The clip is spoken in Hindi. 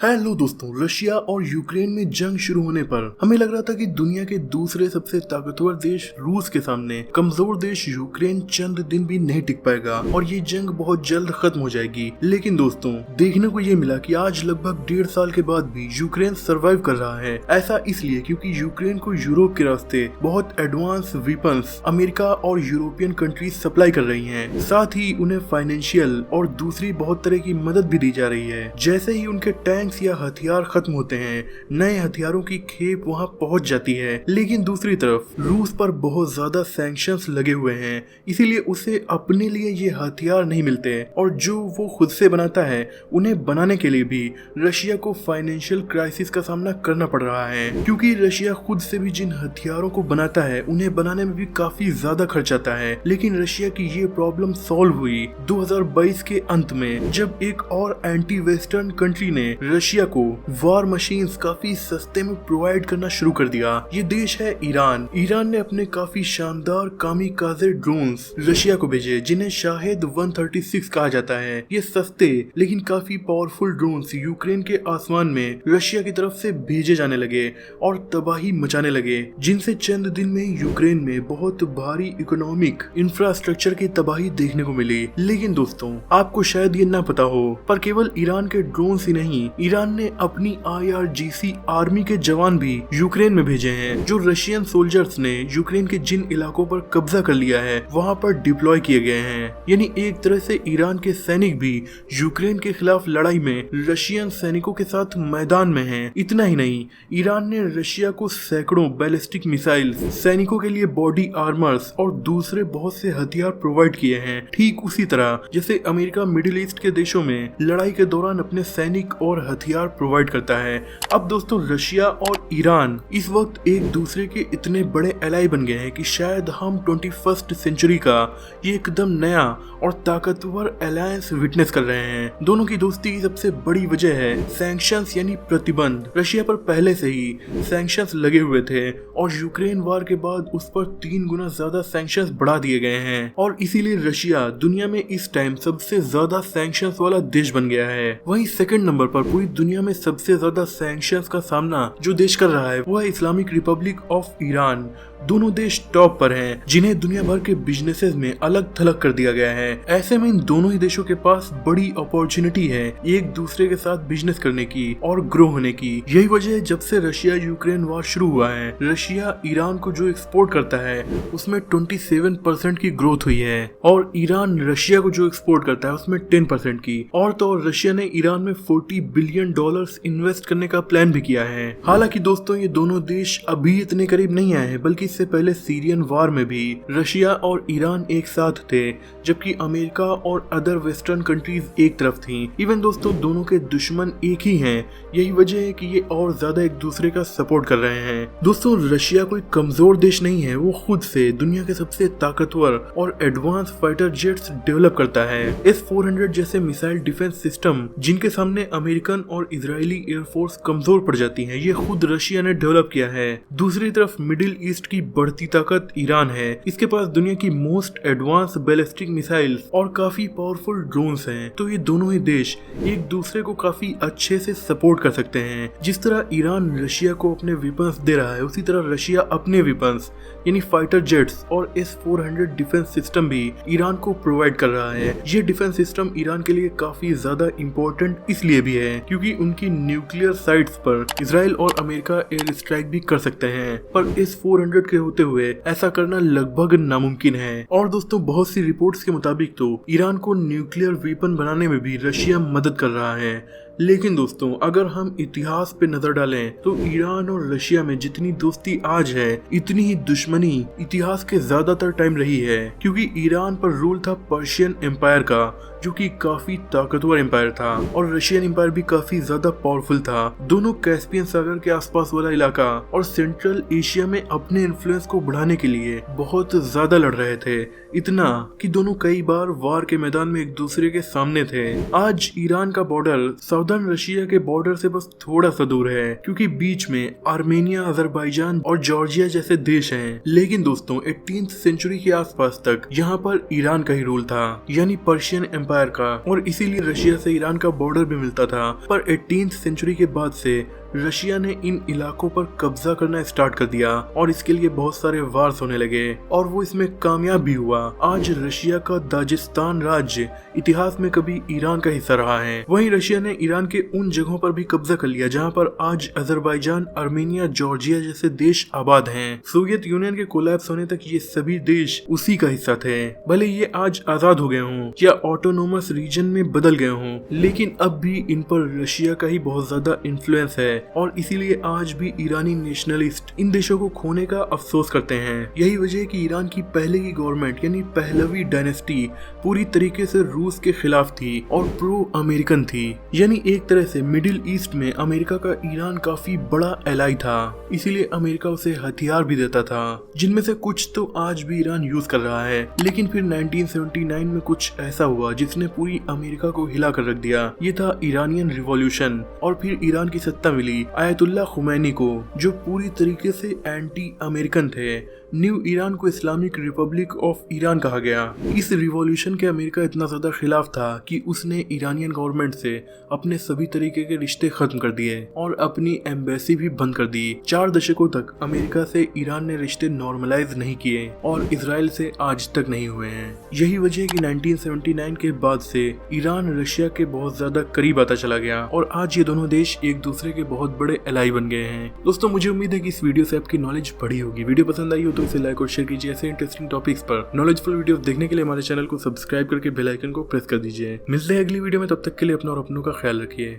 हेलो दोस्तों, रशिया और यूक्रेन में जंग शुरू होने पर हमें लग रहा था कि दुनिया के दूसरे सबसे ताकतवर देश रूस के सामने कमजोर देश यूक्रेन चंद दिन भी नहीं टिक पाएगा और ये जंग बहुत जल्द खत्म हो जाएगी। लेकिन दोस्तों, देखने को ये मिला कि आज लगभग 1.5 साल के बाद भी यूक्रेन सरवाइव कर रहा है। ऐसा इसलिए क्योंकि यूक्रेन को यूरोप के रास्ते बहुत एडवांस वेपन्स अमेरिका और यूरोपियन कंट्रीज सप्लाई कर रही है। साथ ही उन्हें फाइनेंशियल और दूसरी बहुत तरह की मदद भी दी जा रही है। जैसे ही उनके टैंक या हथियार खत्म होते हैं, नए हथियारों की खेप वहां पहुंच जाती है। लेकिन दूसरी तरफ रूस पर बहुत ज्यादा सैंक्शंस लगे हुए हैं, इसीलिए उसे अपने लिए ये हथियार नहीं मिलते और जो वो खुद से बनाता है उन्हें बनाने के लिए भी रशिया को फाइनेंशियल क्राइसिस का सामना करना पड़ रहा है। क्योंकि रशिया खुद से भी जिन हथियारों को बनाता है उन्हें बनाने में भी काफी ज्यादा खर्च आता है। लेकिन रशिया की ये प्रॉब्लम सॉल्व हुई 2022 के अंत में, जब एक और एंटी वेस्टर्न कंट्री ने रशिया को वार मशीन्स काफी सस्ते में प्रोवाइड करना शुरू कर दिया। ये देश है ईरान। ईरान ने अपने काफी शानदार कामिकाजे ड्रोन्स रशिया को भेजे, जिन्हें शाहिद 136 कहा जाता है। ये सस्ते लेकिन काफी पावरफुल ड्रोन्स यूक्रेन के आसमान में रशिया की तरफ से भेजे जाने लगे और तबाही मचाने लगे, जिनसे चंद दिन में यूक्रेन में बहुत भारी इकोनॉमिक इंफ्रास्ट्रक्चर की तबाही देखने को मिली। लेकिन दोस्तों, आपको शायद ये ना पता हो, पर केवल ईरान के ड्रोन्स ही नहीं, ईरान ने अपनी IRGC आर्मी के जवान भी यूक्रेन में भेजे हैं, जो रशियन सोल्जर्स ने यूक्रेन के जिन इलाकों पर कब्जा कर लिया है वहां पर डिप्लॉय किए गए हैं। यानी एक तरह से ईरान के सैनिक भी यूक्रेन के खिलाफ लड़ाई में रशियन सैनिकों के साथ मैदान में हैं। इतना ही नहीं, ईरान ने रशिया को सैकड़ों बैलिस्टिक मिसाइल, सैनिकों के लिए बॉडी आर्मर्स और दूसरे बहुत से हथियार प्रोवाइड किए हैं। ठीक उसी तरह जैसे अमेरिका मिडिल ईस्ट के देशों में लड़ाई के दौरान अपने सैनिक और हथियार प्रोवाइड करता है। अब दोस्तों, रशिया और ईरान इस वक्त एक दूसरे के इतने बड़े एलाई बन गए हैं कि शायद हम 21st सेंचुरी का ये एकदम नया और ताकतवर अलायंस विटनेस कर रहे हैं। दोनों की दोस्ती की सबसे बड़ी वजह है सैंक्शंस यानी प्रतिबंध। रशिया पर पहले से ही सैंक्शंस लगे हुए थे और यूक्रेन वार के बाद उस पर 3 गुना ज्यादा सैंक्शंस बढ़ा दिए गए हैं और इसीलिए रशिया दुनिया में इस टाइम सबसे ज्यादा सैंक्शंस वाला देश बन गया है। वहीं सेकंड नंबर पर पूरी दुनिया में सबसे ज्यादा सैंक्शंस का सामना जो देश कर रहा है वो है इस्लामिक रिपब्लिक ऑफ ईरान। दोनों देश टॉप पर हैं, जिन्हें दुनिया भर के बिजनेसेस में अलग थलग कर दिया गया है। ऐसे में इन दोनों ही देशों के पास बड़ी अपॉर्चुनिटी है एक दूसरे के साथ बिजनेस करने की और ग्रो होने की। यही वजह है जब से रशिया यूक्रेन वॉर शुरू हुआ है, रशिया ईरान को जो एक्सपोर्ट करता है उसमें 27% की ग्रोथ हुई है और ईरान रशिया को जो एक्सपोर्ट करता है उसमें 10% की। और तो और रशिया ने ईरान में $40 बिलियन इन्वेस्ट करने का प्लान भी किया है। हालांकि दोस्तों, ये दोनों देश अभी इतने करीब नहीं आए हैं, बल्कि इससे पहले सीरियन वार में भी रशिया और ईरान एक साथ थे, जबकि अमेरिका और अदर वेस्टर्न कंट्रीज एक तरफ थीं। इवन दोस्तों, दोनों के दुश्मन एक ही हैं। यही वजह है कि ये और ज्यादा एक दूसरे का सपोर्ट कर रहे हैं। दोस्तों, रशिया कोई कमजोर देश नहीं है, वो खुद से दुनिया के सबसे ताकतवर और एडवांस फाइटर जेट्स डेवलप करता है। S-400 जैसे मिसाइल डिफेंस सिस्टम जिनके सामने अमेरिकन और इजरायली एयरफोर्स कमजोर पड़ जाती है, ये खुद रशिया ने डेवलप किया है। दूसरी तरफ मिडिल ईस्ट की बढ़ती ताकत ईरान है। इसके पास दुनिया की मोस्ट एडवांस बैलिस्टिक मिसाइल्स और काफी पावरफुल ड्रोन्स हैं। तो ये दोनों ही देश एक दूसरे को काफी अच्छे से सपोर्ट कर सकते हैं। जिस तरह ईरान रशिया को अपने वेपन्स दे रहा है, उसी तरह रशिया अपने वेपन्स यानी फाइटर जेट्स और S-400 डिफेंस सिस्टम भी ईरान को प्रोवाइड कर रहा है। ये डिफेंस सिस्टम ईरान के लिए काफी ज्यादा इम्पोर्टेंट इसलिए भी है क्योंकि उनकी न्यूक्लियर साइट्स पर इजराइल और अमेरिका एयर स्ट्राइक भी कर सकते हैं, पर S-400 के होते हुए ऐसा करना लगभग नामुमकिन है। और दोस्तों, बहुत सी रिपोर्ट्स के मुताबिक तो ईरान को न्यूक्लियर वेपन बनाने में भी रशिया मदद कर रहा है। लेकिन दोस्तों, अगर हम इतिहास पे नजर डालें तो ईरान और रशिया में जितनी दोस्ती आज है, इतनी ही दुश्मनी इतिहास के ज्यादातर टाइम रही है। क्योंकि ईरान पर रूल था पर्शियन एम्पायर का, जो कि काफी ताकतवर एम्पायर था, और रशियन एम्पायर भी काफी ज्यादा पावरफुल था। दोनों कैस्पियन सागर के आसपास वाला इलाका और सेंट्रल एशिया में अपने इन्फ्लुएंस को बढ़ाने के लिए बहुत ज्यादा लड़ रहे थे, इतना कि दोनों कई बार वार के मैदान में एक दूसरे के सामने थे। आज ईरान का बॉर्डर साउदर्न नॉर्दर्न रशिया के बॉर्डर से बस थोड़ा सा दूर है, क्योंकि बीच में आर्मेनिया, अजरबैजान और जॉर्जिया जैसे देश हैं। लेकिन दोस्तों 18th सेंचुरी के आसपास तक यहाँ पर ईरान का ही रूल था, यानी पर्शियन एम्पायर का, और इसीलिए रशिया से ईरान का बॉर्डर भी मिलता था। पर 18th सेंचुरी के बाद से रशिया ने इन इलाकों पर कब्जा करना स्टार्ट कर दिया और इसके लिए बहुत सारे वार्स होने लगे और वो इसमें कामयाब भी हुआ। आज रशिया का दाजिस्तान राज्य इतिहास में कभी ईरान का हिस्सा रहा है। वहीं रशिया ने ईरान के उन जगहों पर भी कब्जा कर लिया जहां पर आज अजरबैजान, आर्मेनिया, जॉर्जिया जैसे देश आबाद हैं। सोवियत यूनियन के कोलैप्स होने तक ये सभी देश उसी का हिस्सा थे। भले ये आज आजाद हो गए हों या ऑटोनोमस रीजन में बदल गए हों, लेकिन अब भी इन पर रशिया का ही बहुत ज्यादा इन्फ्लुएंस है और इसीलिए आज भी ईरानी नेशनलिस्ट इन देशों को खोने का अफसोस करते हैं। यही वजह है कि ईरान की पहले की गवर्नमेंट यानी पहलवी डायनेस्टी पूरी तरीके से रूस के खिलाफ थी और प्रो अमेरिकन थी, यानी एक तरह से मिडिल ईस्ट में अमेरिका का ईरान काफी बड़ा एलाई था, इसीलिए अमेरिका उसे हथियार भी देता था, जिनमें से कुछ तो आज भी ईरान यूज कर रहा है। लेकिन फिर 1979 में कुछ ऐसा हुआ जिसने पूरी अमेरिका को हिला कर रख दिया। ये था ईरानियन रिवॉल्यूशन और फिर ईरान की सत्ता मिली आयतुल्ला खुमैनी को, जो पूरी तरीके से एंटी अमेरिकन थे। न्यू ईरान को इस्लामिक रिपब्लिक ऑफ ईरान कहा गया। इस रिवॉल्यूशन के अमेरिका इतना ज्यादा खिलाफ था कि उसने ईरानियन गवर्नमेंट से अपने सभी तरीके के रिश्ते खत्म कर दिए और अपनी एम्बेसी भी बंद कर दी। 4 दशकों तक अमेरिका से ईरान ने रिश्ते नॉर्मलाइज नहीं किए और इसराइल से आज तक नहीं हुए हैं। यही वजह है कि 1979 के बाद से ईरान रशिया के बहुत ज्यादा करीब आता चला गया और आज ये दोनों देश एक दूसरे के बहुत बड़े एलाई बन गए हैं। दोस्तों मुझे उम्मीद है कि इस वीडियो से आपकी नॉलेज बढ़ी होगी। वीडियो पसंद आई हो तो इसे लाइक और शेयर कीजिए। ऐसे इंटरेस्टिंग टॉपिक्स पर नॉलेजफुल वीडियो देखने के लिए हमारे चैनल को सब्सक्राइब करके बेल आइकन को प्रेस कर दीजिए। मिलते हैं अगली वीडियो में, तब तक के लिए अपना और अपनों का ख्याल रखिए।